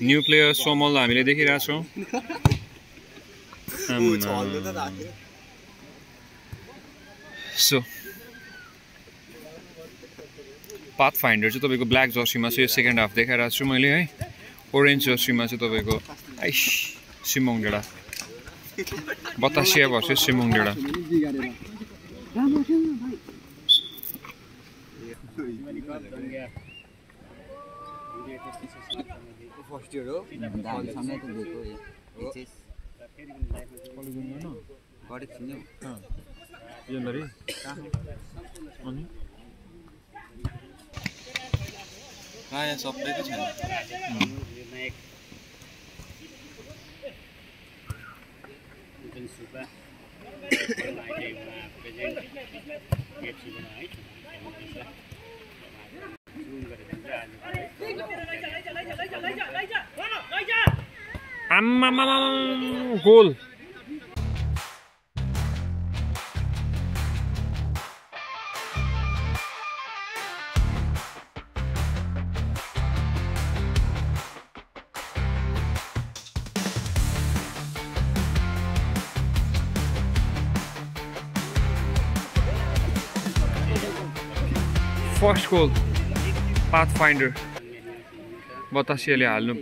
New player Samuel हामीले देखिरहेको छौँ सो पाथफाइन्डर चाहिँ तपाईँको ब्ल्याक जर्सीमा चाहिँ सेकेन्ड हाफ देखाइरहेको छु मैले है ओरेन्ज जर्सीमा चाहिँ तपाईँको ice सिमोङ डेडा Batasia versus सिमोङ डेडा first year हो सामने त दिएको एचएस गरेको थिएँ नि योनरी अनि यहाँ सबैको छैन गोल फर्स्ट गोल पाथफाइन्डर बतासियाले हाल्नु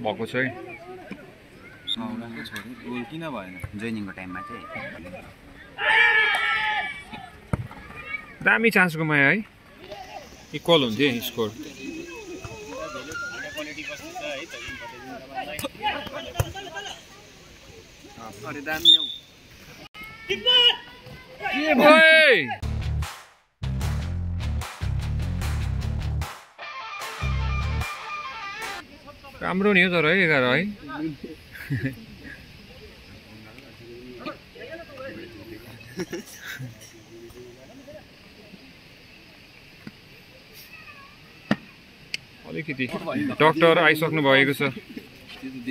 भएको छ है गोल किन भएन जोइनिङको टाइममा चाहिँ दामी चान्स गुमायो है इक्वल हुन्थ्यो स्कोर राम्रो नि हो तर है 11 है अलिकति डाक्टर आइसक्नु भएको छ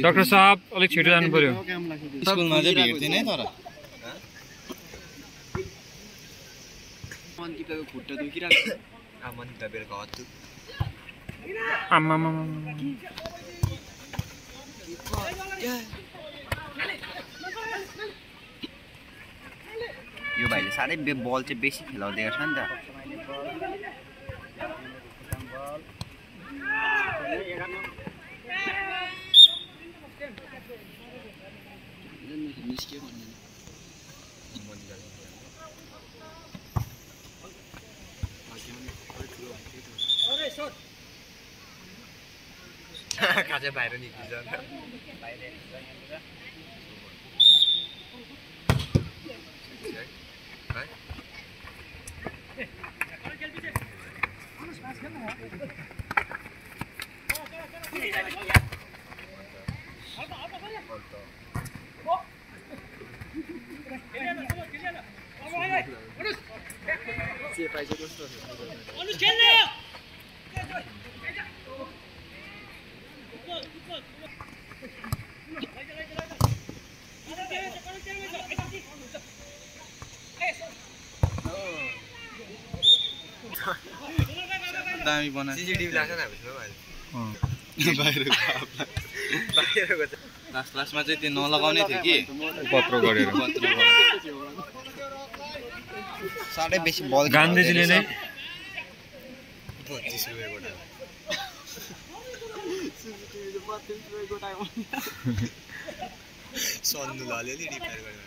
डाक्टर साहब अलिक छिटो जानु पर्यो स्कुलमा चाहिँ भेट्थेन है तर मन्दिरको खुट्टा दुखिरहेको मन्दिर बेलुका हत्तु आम्मामा यो भाइले साह्रै बल चाहिँ बेसी खेलाउँदै गर्छ नि त काजे बाहिर निस्किन्छ दामी बना सीसीटीभी लाग्छ नि हामीसँग बाहिरको लास्टमा चाहिँ त्यो नलगाउने थियो कि पत्र गरेर साह्रै बेसी बल गान्धीजीले नै 25 रुपैयाँको सन्नु लाले नि रिपेयर गरेर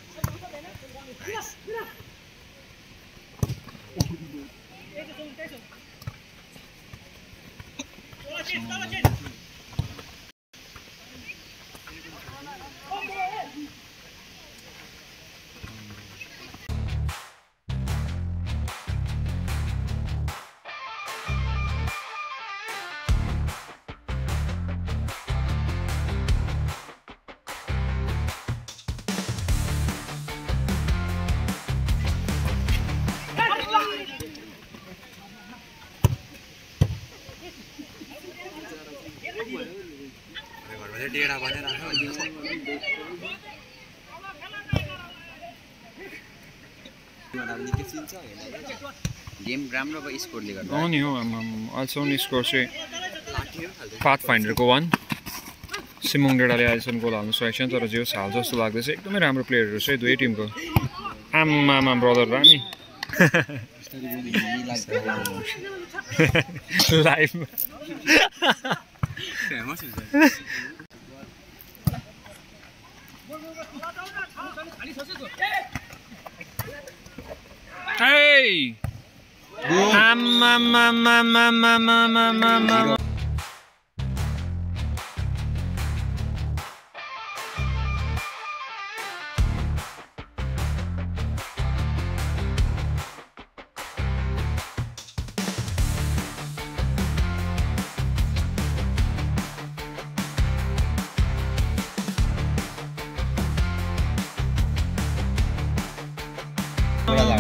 डेढा भनेर गेम राम्रो भयो स्कोरले गर्दा नि हो अहिलेसम्म स्कोर चाहिँ पाथफाइन्डरको 1 सिमोङ डेडाले अहिलेसम्म गोल हाल्नु सकेको छैन, तर जे होस् हाल जस्तो लाग्दैछ। एकदमै राम्रो प्लेयरहरू छ है दुवै टिमको। आमामा ब्रदर भए नि लाइभमा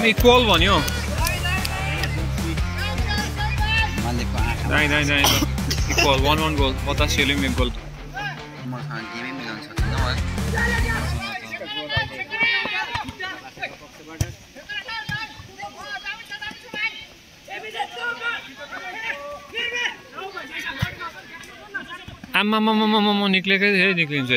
इक्वल भन्यो इक्वल 1-1 गोल। बतासियोले पनि एक गोल। आम्मामामामा निक्लेकै धेरै निक्लिन्छ।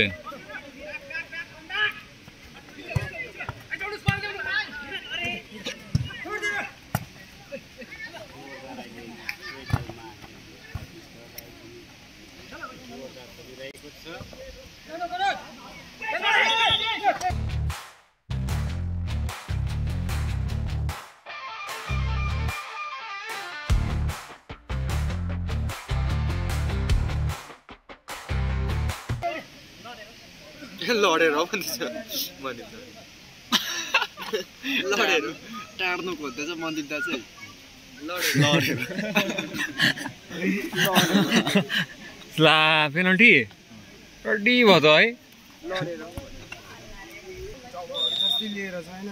लडेर पनि छ मनित लडेर टाड्नु खोज्दैछ मन्दिर दा चाहिँ लडेर ला पेनल्टी रेडी भयो त है। लडेर जबरजस्ती लिएर छैन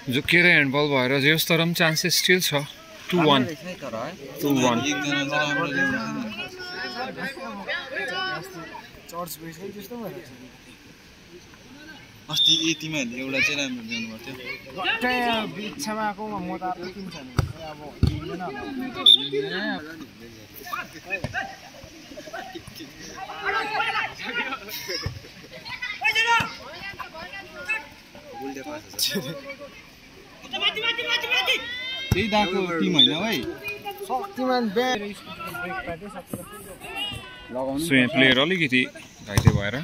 झुकेर ह्यान्डबल भएर जे होस् तर पनि चान्सेस स्टिल छ। 2-1 अस्ति यतिमा एउटा चाहिँ राम्रो जानु पर्थ्यो बिचमा आएको म त अर्को टिम छ नि अब त्यही दाको टिम होइन है शक्तिमान सो यहाँ प्लेयर अलिकति घाइते भएर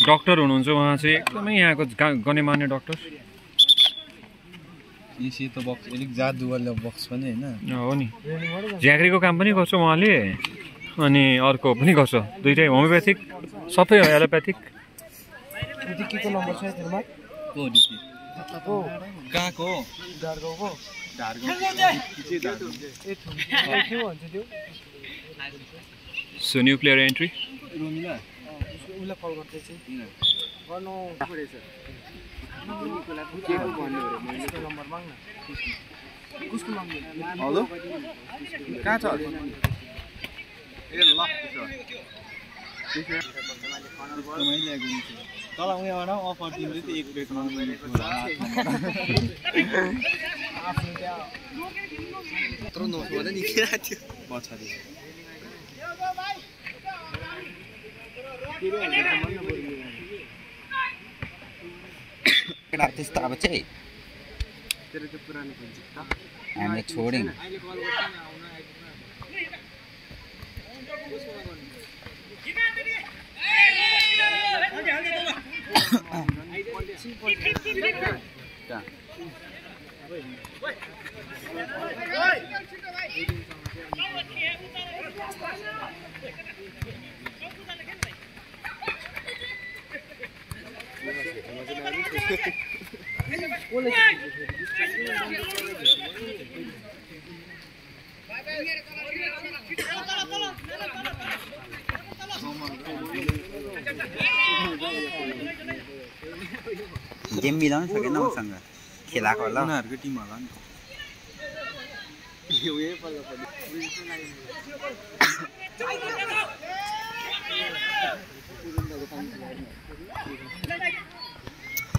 डक्टर हुनुहुन्छ उहाँ चाहिँ एकदमै यहाँको गण्यमान्य डक्टर। सेतो बक्स अलिक जादुवाला बक्स पनि होइन हो नि, झाँक्रीको काम पनि गर्छ उहाँले अनि अर्को पनि गर्छ, दुइटै होमियोप्याथिक सबै हो एलोप्याथिक। के को नम्बर छ तिमीमा को डिकी को काको डार्गोको डार्गो के डार्गो ए के भन्छ त्यो। So new player entry Rumila उले कल गर्दै छ गर्नु परेछ के को भन्नु रे मैले नम्बर माग्न कसको नम्बर हेलो कहाँ छ ए ल तल उयोबाट अफर दिँदै थियो एक प्लेट यत्रो नोटबाट निस्किरहेको थियो पछाडि त्यस्तो अब चाहिँ हामीले छोड्यौँ। गेम मिलाउनु सकेन उसँग खेलाको होला उनीहरूको टिम होला नि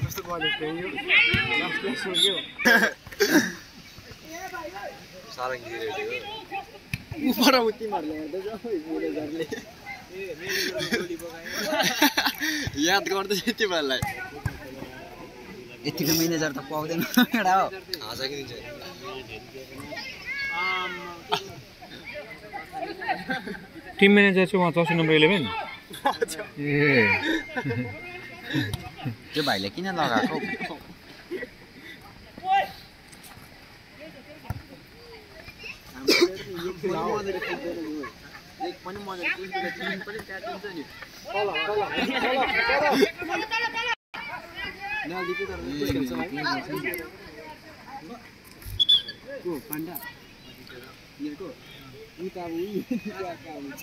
कस्तो गरे यो लास्ट प्लेस हो यो सारङ्गी रेडी हो ऊपर उति मार्ले हेर्दै जाऊ म्यानेजरले याद गर्दै यति बेलालाई यतिको म्यानेजर त पाउँदैन एउटा हो हाजा कि दिन्छ टिम म्यानेजर चाहिँ उहाँ जर्सी नम्बर 11 ए त्यो भाइले किन लगाएको एक पनि मजा टिम पनि क्याटिन्छ नि नलिपि तर खेल्छ भाइ को पाण्डा यहाँको उता हुन्छ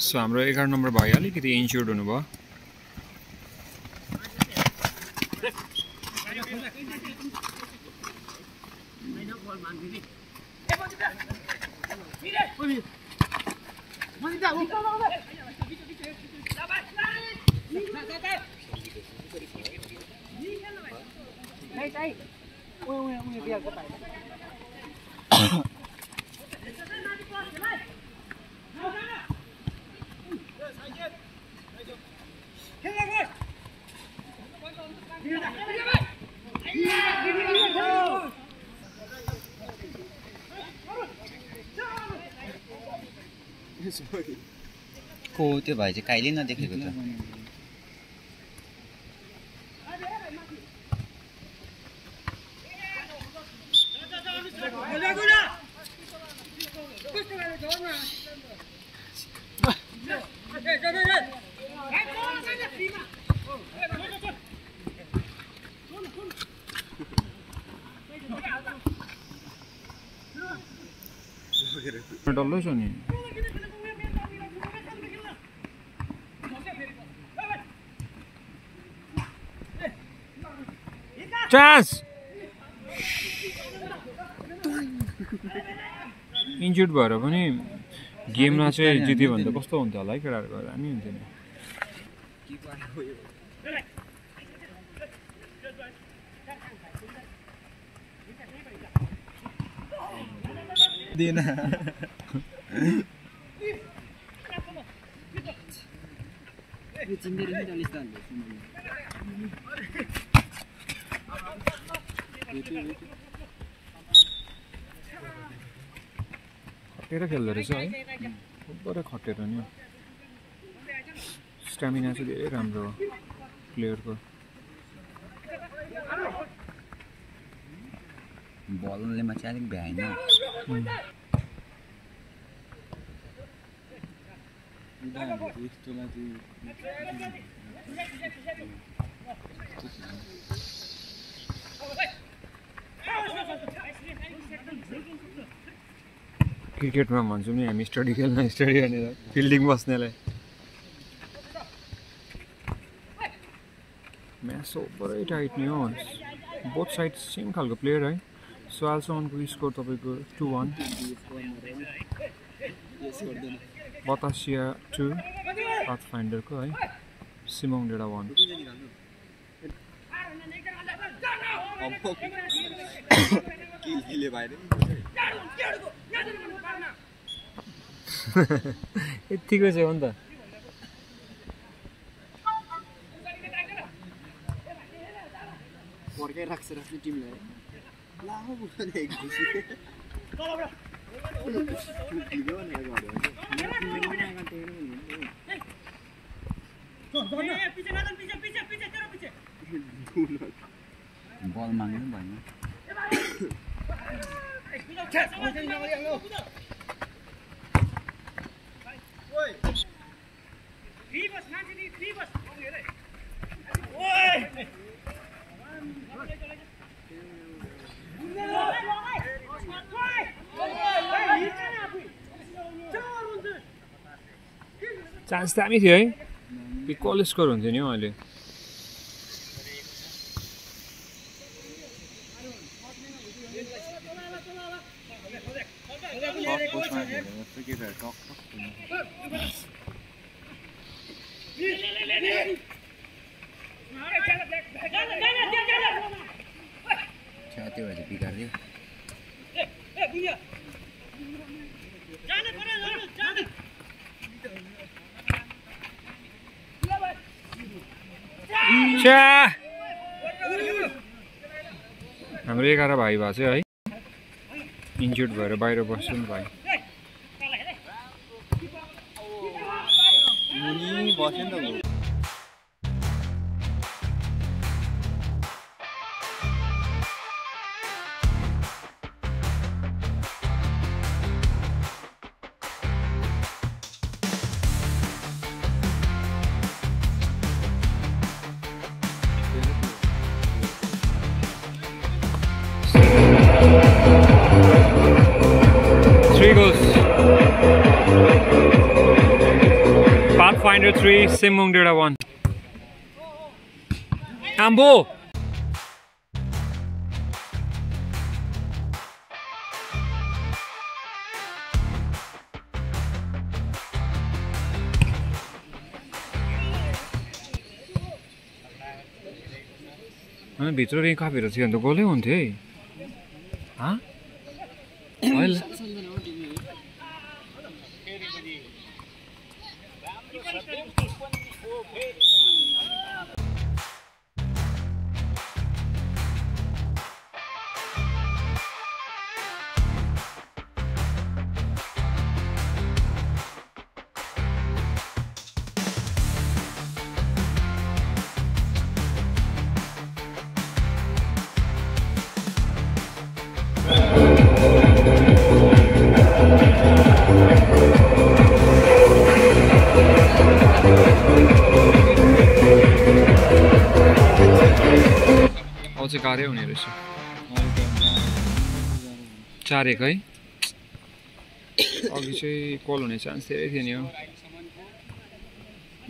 सो हाम्रो 11 नम्बर भाइ अलिकति इन्ज्युर्ड हुनुभयो को त्यो भाइ चाहिँ कहिले नदेखेको त डल्लै छ नि चान्स इन्जुर्ड भएर पनि गेममा चाहिँ जित्यो भने त कस्तो हुन्थ्यो होला है केटाहरूको दामी हुन्थ्यो नि दिएन खटेर खेल्दो रहेछ है पुरै खटेर नि स्ट्यामिना चाहिँ धेरै राम्रो हो प्लेयरको बललेमा चाहिँ अलिक भ्याएन क्रिकेटमा भन्छौँ नि हामी स्टडी खेल्न स्टडी भनेर फिल्डिङ बस्नेलाई म्याच पुरै टाइट नि हो बोथ साइड सेम खालको प्लेयर है सो अहिलेसम्मको स्कोर तपाईँको 2-1 बतासिया 2 पाथफाइन्डरको है सिमोङ डेढा 1 यतिको चाहिँ हो नि त पर्कै राख्छ राख्ने टिमलाई बल माग्नु भएन चान्स दामी थियो है इक्वल स्कोर हुन्थ्यो नि हौ अहिले त्यो भएर बिगार्यो हाम्रो 11 भाइ भएको छ है इन्जुर्ड भएर बाहिर बस्नु नि भाइ Pathfinder 3, Simungdera 1. Ambo! भित्र रिङ कापेर थियो भने त गोलै हुन्थ्यो है चाहिँ गाह्रै हुने रहेछ 4-1 है अघि चाहिँ कल हुने चान्स धेरै थियो नि हो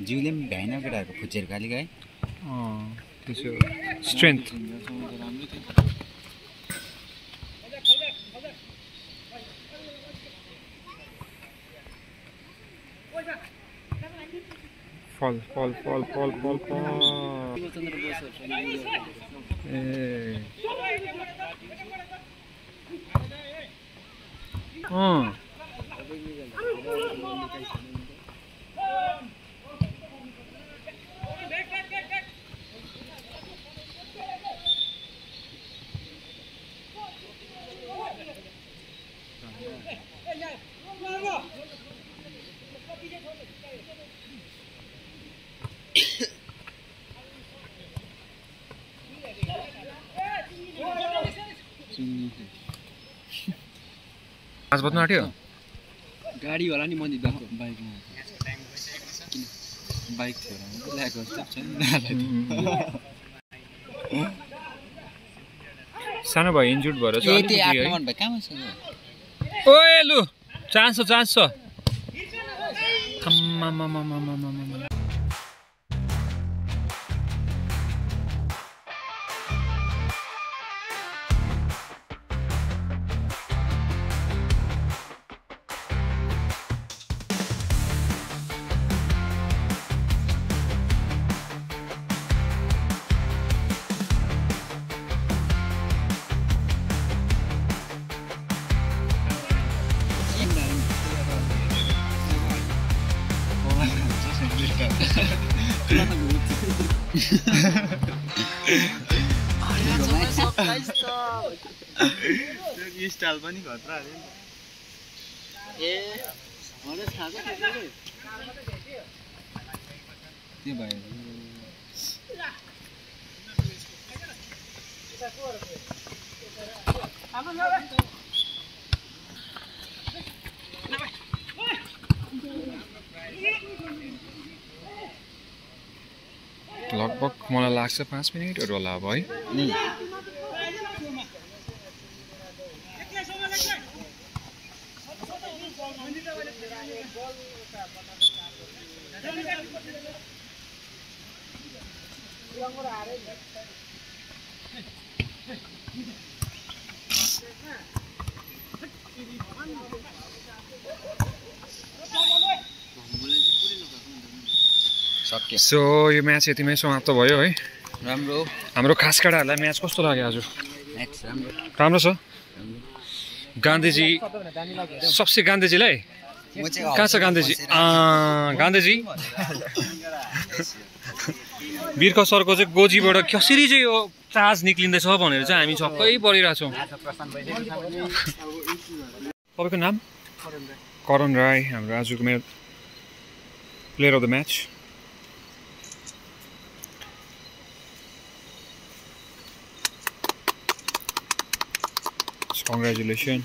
जिउले पनि भ्याइन केटाहरूको फुचेर खाली है त्यसो स्ट्रेन्थ फल फल फल फल फल आज बत्नु आट्यो गाडी होला नि मन्दिर बाको बाइकमा बाइक थियो ल्याएको स्टेप छैन सानो भाइ इन्जुर्ड भएर छ यति 8 नम्बर भाइ कहाँ छ ओए लु चान्स छ अम्मा यो स्टाइल पनि खतरा अरे ए भने थाहा छ के भयो लगभग मलाई लाग्छ 5 मिनेटहरु होला अब है सक्यो सो यो म्याच यतिमै समाप्त भयो है राम्रो हाम्रो खासकाडाहरुलाई म्याच कस्तो लाग्यो आज म्याच राम्रो राम्रो छ गान्धीजी सबसे गान्धीजीलाई म चाहिँ कहाँ छ गान्धीजी गान्धीजी बिर्ख सरको चाहिँ गोजीबाट कसरी चाहिँ यो चार्ज निक्लिँदैछ भनेर चाहिँ हामी छक्कै परिरहेछौँ तपाईको नाम करण राई हाम्रो आजको मेरो player of the match Congratulations.